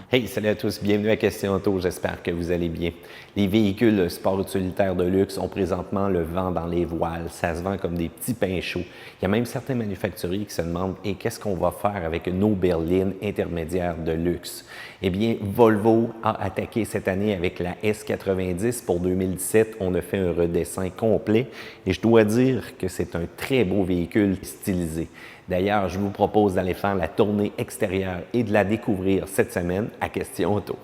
Hey, salut à tous, bienvenue à Question Auto, j'espère que vous allez bien. Les véhicules sport utilitaires de luxe ont présentement le vent dans les voiles, ça se vend comme des petits pains chauds. Il y a même certains manufacturiers qui se demandent « Et qu'est-ce qu'on va faire avec nos berlines intermédiaires de luxe? » Eh bien, Volvo a attaqué cette année avec la S90 pour 2017. On a fait un redessin complet et je dois dire que c'est un très beau véhicule stylisé. D'ailleurs, je vous propose d'aller faire la tournée extérieure et de la découvrir cette semaine à Question Auto.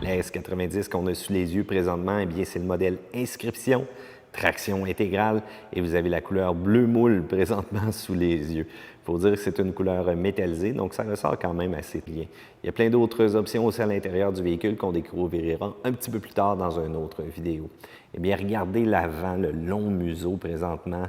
La S90 qu'on a sous les yeux présentement, eh bien, c'est le modèle Inscription, traction intégrale, et vous avez la couleur bleu moule présentement sous les yeux. Il faut dire que c'est une couleur métallisée, donc ça ressort quand même assez bien. Il y a plein d'autres options aussi à l'intérieur du véhicule qu'on découvrira un petit peu plus tard dans une autre vidéo. Eh bien, regardez l'avant, le long museau présentement.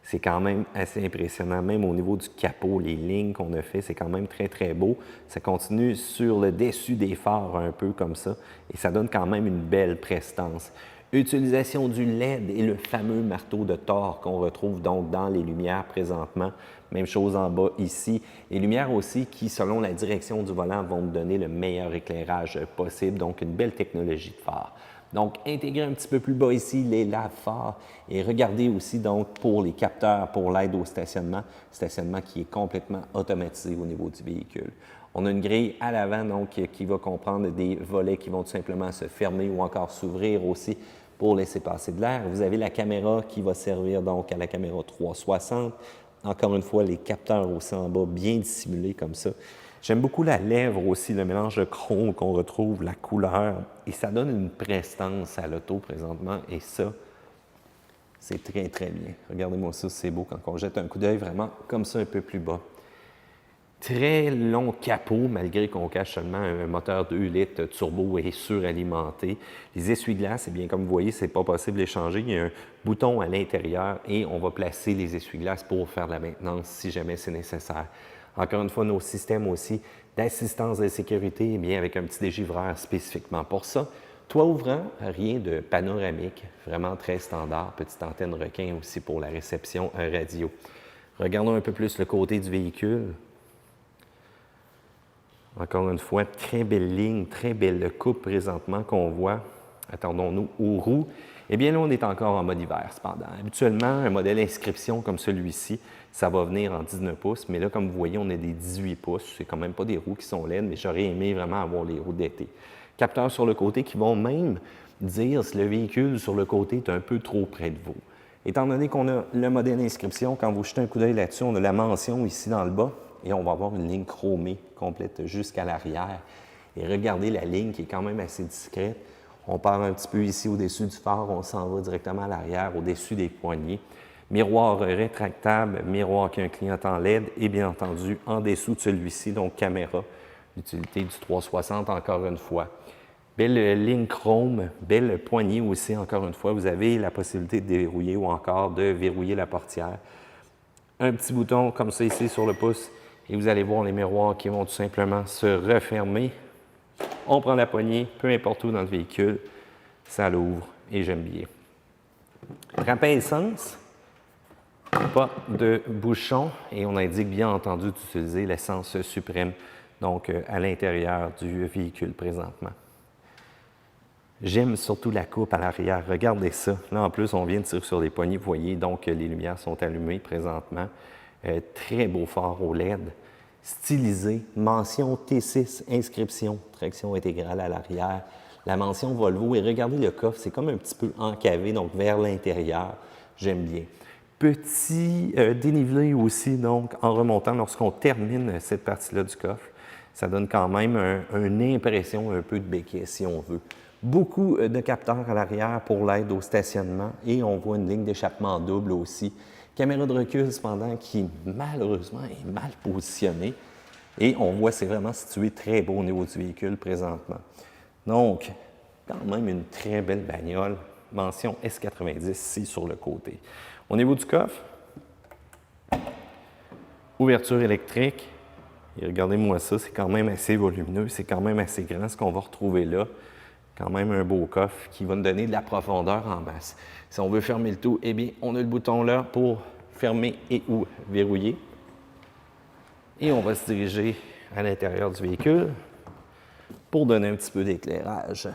C'est quand même assez impressionnant, même au niveau du capot, les lignes qu'on a fait, c'est quand même très, très beau. Ça continue sur le dessus des phares un peu comme ça et ça donne quand même une belle prestance. Utilisation du LED et le fameux marteau de Thor qu'on retrouve donc dans les lumières présentement. Même chose en bas ici. Les lumières aussi qui, selon la direction du volant, vont me donner le meilleur éclairage possible, donc une belle technologie de phare. Donc, intégrez un petit peu plus bas ici les laves-phares et regardez aussi donc pour les capteurs pour l'aide au stationnement qui est complètement automatisé au niveau du véhicule. On a une grille à l'avant donc qui va comprendre des volets qui vont tout simplement se fermer ou encore s'ouvrir aussi pour laisser passer de l'air. Vous avez la caméra qui va servir donc à la caméra 360. Encore une fois, les capteurs aussi en bas bien dissimulés comme ça. J'aime beaucoup la lèvre aussi, le mélange de chrome qu'on retrouve, la couleur, et ça donne une prestance à l'auto présentement, et ça, c'est très, très bien. Regardez-moi ça, c'est beau quand on jette un coup d'œil vraiment comme ça un peu plus bas. Très long capot, malgré qu'on cache seulement un moteur 2 litres turbo et suralimenté. Les essuie-glaces, eh bien, comme vous voyez, c'est pas possible d'échanger. Il y a un bouton à l'intérieur et on va placer les essuie-glaces pour faire de la maintenance si jamais c'est nécessaire. Encore une fois, nos systèmes aussi d'assistance de sécurité, eh bien, avec un petit dégivreur spécifiquement pour ça. Toit ouvrant, rien de panoramique, vraiment très standard. Petite antenne requin aussi pour la réception radio. Regardons un peu plus le côté du véhicule. Encore une fois, très belle ligne, très belle coupe présentement qu'on voit. Attendons-nous aux roues. Eh bien là, on est encore en mode hiver cependant. Habituellement, un modèle inscription comme celui-ci, ça va venir en 19 pouces, mais là, comme vous voyez, on a des 18 pouces. C'est quand même pas des roues qui sont laides, mais j'aurais aimé vraiment avoir les roues d'été. Capteurs sur le côté qui vont même dire si le véhicule sur le côté est un peu trop près de vous. Étant donné qu'on a le modèle inscription, quand vous jetez un coup d'œil là-dessus, on a la mention ici dans le bas et on va avoir une ligne chromée complète jusqu'à l'arrière. Et regardez la ligne qui est quand même assez discrète. On part un petit peu ici au-dessus du phare, on s'en va directement à l'arrière, au-dessus des poignées. Miroir rétractable, miroir qui a un clignotant LED et bien entendu en dessous de celui-ci, donc caméra, l'utilité du 360 encore une fois. Belle ligne chrome, belle poignée aussi encore une fois. Vous avez la possibilité de déverrouiller ou encore de verrouiller la portière. Un petit bouton comme ça ici sur le pouce et vous allez voir les miroirs qui vont tout simplement se refermer. On prend la poignée, peu importe où dans le véhicule, ça l'ouvre et j'aime bien. Trappe à essence, pas de bouchon et on indique bien entendu d'utiliser l'essence suprême, donc à l'intérieur du véhicule présentement. J'aime surtout la coupe à l'arrière. Regardez ça. Là, en plus, on vient de tirer sur les poignées. Vous voyez, donc, les lumières sont allumées présentement. Très beau phare au LED. Stylisé. Mention T6, inscription, traction intégrale à l'arrière. La mention Volvo. Et regardez le coffre, c'est comme un petit peu encavé, donc vers l'intérieur. J'aime bien. Petit dénivelé aussi, donc, en remontant lorsqu'on termine cette partie-là du coffre. Ça donne quand même une impression un peu de béquet, si on veut. Beaucoup de capteurs à l'arrière pour l'aide au stationnement et on voit une ligne d'échappement double aussi. Caméra de recul cependant qui malheureusement est mal positionnée. Et on voit, c'est vraiment situé très beau au niveau du véhicule présentement. Donc, quand même une très belle bagnole. Mention S90 ici sur le côté. Au niveau du coffre, ouverture électrique. Et regardez-moi ça, c'est quand même assez volumineux, c'est quand même assez grand ce qu'on va retrouver là. Quand même un beau coffre qui va nous donner de la profondeur en masse. Si on veut fermer le tout, eh bien, on a le bouton là pour fermer et ou verrouiller. Et on va se diriger à l'intérieur du véhicule pour donner un petit peu d'éclairage.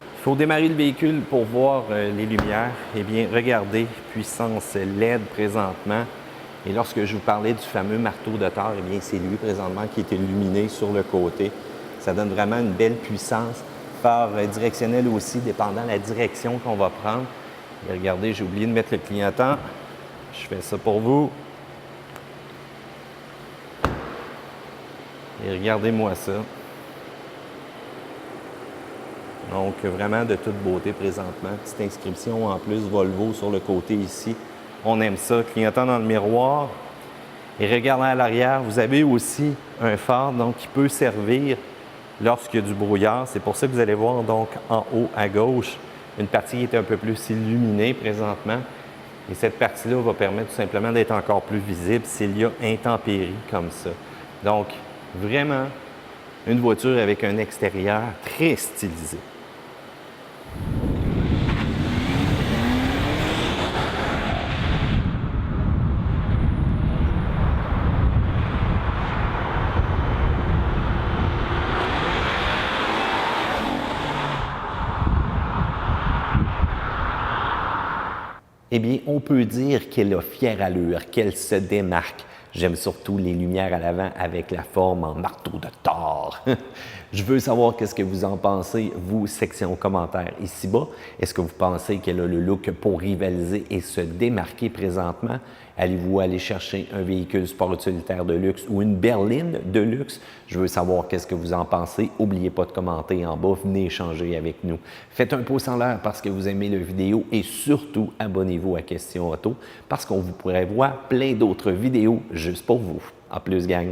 Il faut démarrer le véhicule pour voir les lumières. Eh bien, regardez, puissance LED présentement. Et lorsque je vous parlais du fameux marteau de Thor, eh bien, c'est lui présentement qui est illuminé sur le côté. Ça donne vraiment une belle puissance. Phare directionnel aussi, dépendant de la direction qu'on va prendre. Et regardez, j'ai oublié de mettre le clignotant. Je fais ça pour vous. Et regardez-moi ça. Donc, vraiment de toute beauté présentement. Petite inscription en plus Volvo sur le côté ici. On aime ça. Clignotant dans le miroir. Et regardant à l'arrière, vous avez aussi un phare donc, qui peut servir lorsqu'il y a du brouillard. C'est pour ça que vous allez voir donc en haut à gauche une partie qui est un peu plus illuminée présentement. Et cette partie-là va permettre tout simplement d'être encore plus visible s'il y a intempéries comme ça. Donc, vraiment une voiture avec un extérieur très stylisé. Eh bien, on peut dire qu'elle a fière allure, qu'elle se démarque. J'aime surtout les lumières à l'avant avec la forme en marteau de Thor. Je veux savoir qu'est-ce que vous en pensez, vous, section commentaires ici-bas. Est-ce que vous pensez qu'elle a le look pour rivaliser et se démarquer présentement? Allez-vous aller chercher un véhicule sport utilitaire de luxe ou une berline de luxe? Je veux savoir qu'est-ce que vous en pensez. N'oubliez pas de commenter en bas, venez échanger avec nous. Faites un pouce en l'air parce que vous aimez la vidéo et surtout abonnez-vous à Question Auto parce qu'on vous prévoit plein d'autres vidéos juste pour vous. À plus, gang!